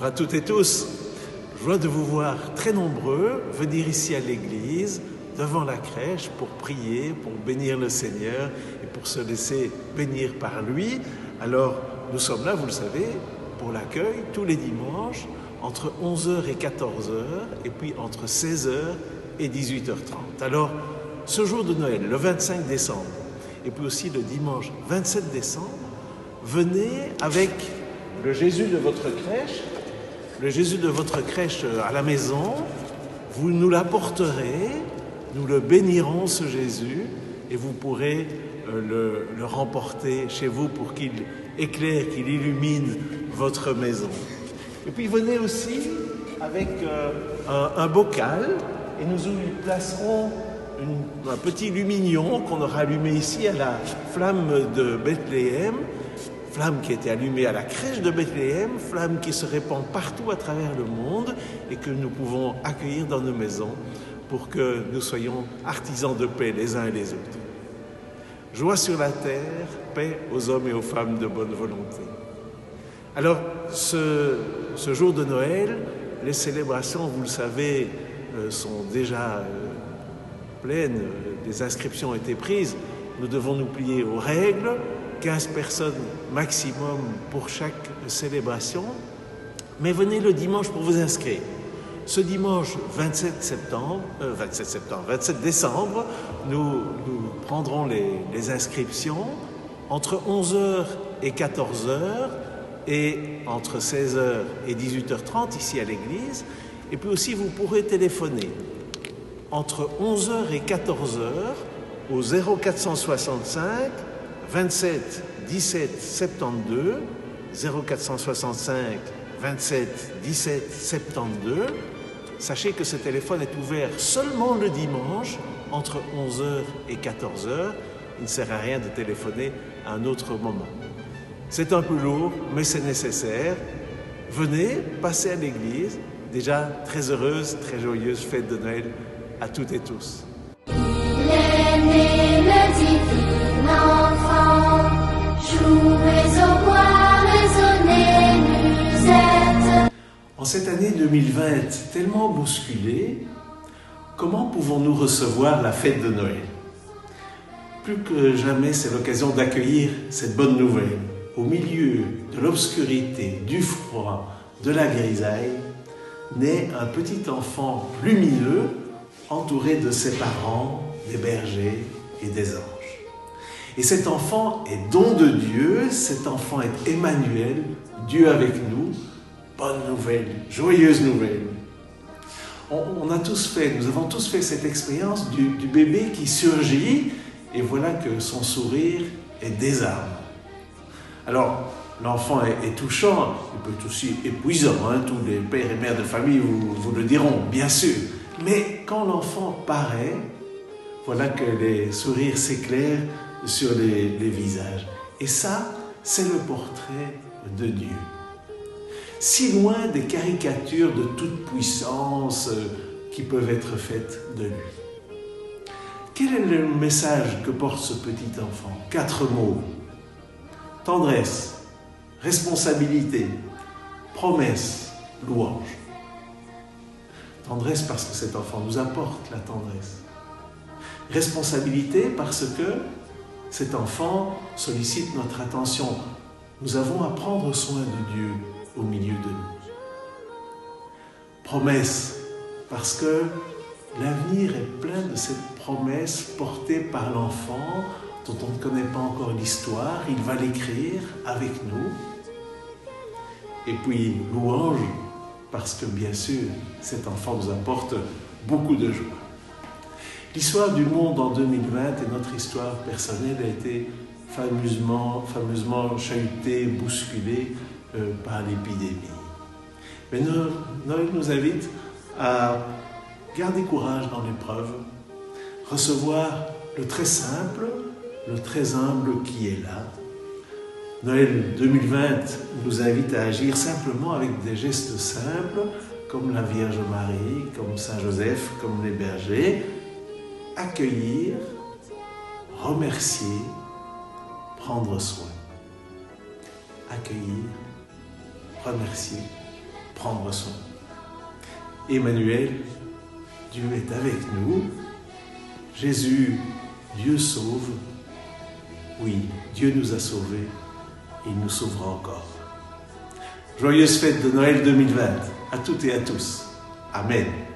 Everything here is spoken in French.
Bonjour à toutes et tous. Joie de vous voir très nombreux venir ici à l'église, devant la crèche, pour prier, pour bénir le Seigneur et pour se laisser bénir par lui. Alors, nous sommes là, vous le savez, pour l'accueil tous les dimanches, entre 11h et 14h, et puis entre 16h et 18h30. Alors, ce jour de Noël, le 25 décembre, et puis aussi le dimanche 27 décembre, venez avec le Jésus de votre crèche, à la maison, vous nous l'apporterez, nous le bénirons ce Jésus et vous pourrez le remporter chez vous pour qu'il éclaire, qu'il illumine votre maison. Et puis venez aussi avec un bocal et nous y placerons un petit lumignon qu'on aura allumé ici à la flamme de Bethléem, flamme qui a été allumée à la crèche de Bethléem, flamme qui se répand partout à travers le monde et que nous pouvons accueillir dans nos maisons pour que nous soyons artisans de paix les uns et les autres. Joie sur la terre, paix aux hommes et aux femmes de bonne volonté. Alors, ce jour de Noël, les célébrations, vous le savez, sont déjà pleines, les inscriptions ont été prises, nous devons nous plier aux règles, 15 personnes maximum pour chaque célébration, mais venez le dimanche pour vous inscrire. Ce dimanche 27 décembre, nous prendrons les inscriptions entre 11h et 14h et entre 16h et 18h30 ici à l'église. Et puis aussi, vous pourrez téléphoner entre 11h et 14h au 0465 27 17 72, 0465 27 17 72. Sachez que ce téléphone est ouvert seulement le dimanche entre 11h et 14h. Il ne sert à rien de téléphoner à un autre moment. C'est un peu lourd, mais c'est nécessaire. Venez, passez à l'église. Déjà, très heureuse, très joyeuse fête de Noël à toutes et tous. Il est né le divin enfant, jouez au bois, résonnez musette. En cette année 2020 tellement bousculée, comment pouvons-nous recevoir la fête de Noël? Plus que jamais, c'est l'occasion d'accueillir cette bonne nouvelle. Au milieu de l'obscurité, du froid, de la grisaille, naît un petit enfant lumineux, entouré de ses parents, des bergers et des anges. Et cet enfant est don de Dieu, cet enfant est Emmanuel, Dieu avec nous. Bonne nouvelle, joyeuse nouvelle. Nous avons tous fait cette expérience du bébé qui surgit et voilà que son sourire est désarmant. Alors, l'enfant est touchant, il peut être aussi épuisant, tous les pères et mères de famille vous le diront, bien sûr. Mais quand l'enfant paraît, voilà que les sourires s'éclairent sur les visages. Et ça, c'est le portrait de Dieu. Si loin des caricatures de toute puissance qui peuvent être faites de lui. Quel est le message que porte ce petit enfant? 4 mots. Tendresse, responsabilité, promesse, louange. Tendresse parce que cet enfant nous apporte la tendresse. Responsabilité parce que cet enfant sollicite notre attention. Nous avons à prendre soin de Dieu au milieu de nous. Promesse parce que l'avenir est plein de cette promesse portée par l'enfant dont on ne connaît pas encore l'histoire. Il va l'écrire avec nous. Et puis louange parce que bien sûr, cet enfant nous apporte beaucoup de joie. L'histoire du monde en 2020 et notre histoire personnelle a été fameusement chahutée, bousculée par l'épidémie. Mais Noël nous invite à garder courage dans l'épreuve, recevoir le très simple, le très humble qui est là. Noël 2020 nous invite à agir simplement avec des gestes simples, comme la Vierge Marie, comme Saint Joseph, comme les bergers. Accueillir, remercier, prendre soin. Accueillir, remercier, prendre soin. Emmanuel, Dieu est avec nous. Jésus, Dieu sauve. Oui, Dieu nous a sauvés et il nous sauvera encore. Joyeuse fête de Noël 2020 à toutes et à tous. Amen.